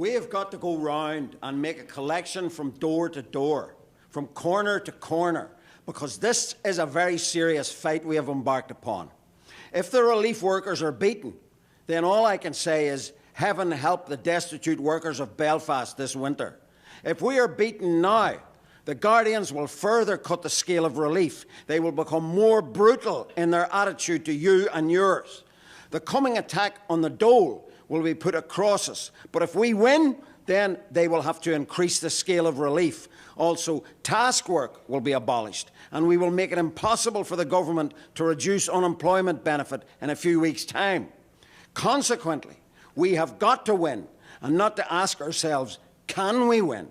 We have got to go round and make a collection from door to door, from corner to corner, because this is a very serious fight we have embarked upon. If the relief workers are beaten, then all I can say is, heaven help the destitute workers of Belfast this winter. If we are beaten now, the Guardians will further cut the scale of relief. They will become more brutal in their attitude to you and yours. The coming attack on the dole will be put across us. But if we win, then they will have to increase the scale of relief. Also, task work will be abolished, and we will make it impossible for the government to reduce unemployment benefit in a few weeks' time. Consequently, we have got to win, and not to ask ourselves, can we win?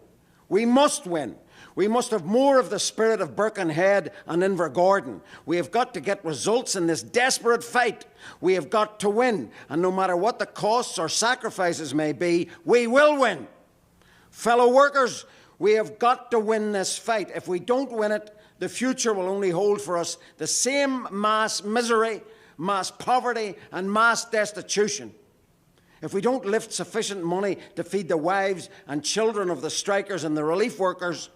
We must win. We must have more of the spirit of Birkenhead and Invergordon. We have got to get results in this desperate fight. We have got to win, and no matter what the costs or sacrifices may be, we will win. Fellow workers, we have got to win this fight. If we don't win it, the future will only hold for us the same mass misery, mass poverty, and mass destitution. If we don't lift sufficient money to feed the wives and children of the strikers and the relief workers,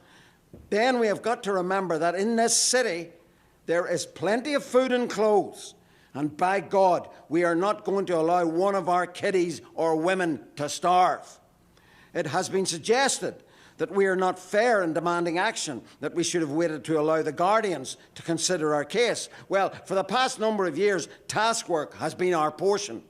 then we have got to remember that in this city there is plenty of food and clothes, and by God, we are not going to allow one of our kiddies or women to starve. It has been suggested that we are not fair in demanding action, that we should have waited to allow the Guardians to consider our case. Well, for the past number of years, task work has been our portion.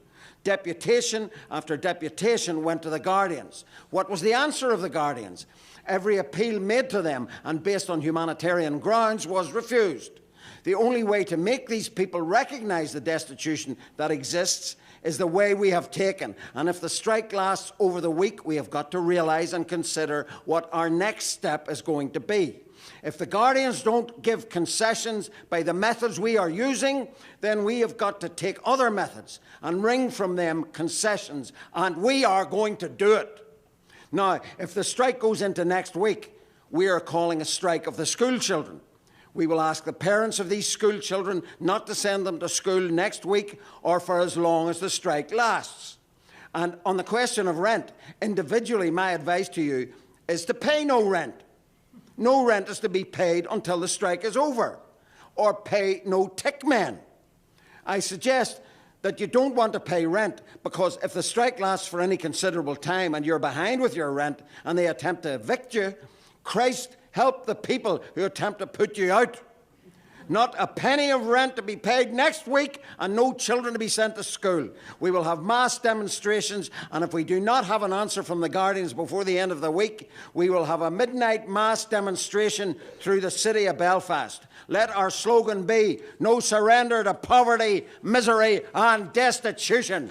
Deputation after deputation went to the Guardians. What was the answer of the Guardians? Every appeal made to them, and based on humanitarian grounds, was refused. The only way to make these people recognise the destitution that exists is the way we have taken. And if the strike lasts over the week, we have got to realise and consider what our next step is going to be. If the Guardians don't give concessions by the methods we are using, then we have got to take other methods and wring from them concessions, and we are going to do it. Now, if the strike goes into next week, we are calling a strike of the school children. We will ask the parents of these school children not to send them to school next week or for as long as the strike lasts. And on the question of rent, individually, my advice to you is to pay no rent. No rent is to be paid until the strike is over, or pay no tick men. I suggest that you don't want to pay rent, because if the strike lasts for any considerable time and you're behind with your rent and they attempt to evict you, Christ help the people who attempt to put you out. Not a penny of rent to be paid next week and no children to be sent to school. We will have mass demonstrations, and if we do not have an answer from the Guardians before the end of the week, we will have a midnight mass demonstration through the city of Belfast. Let our slogan be, no surrender to poverty, misery and destitution.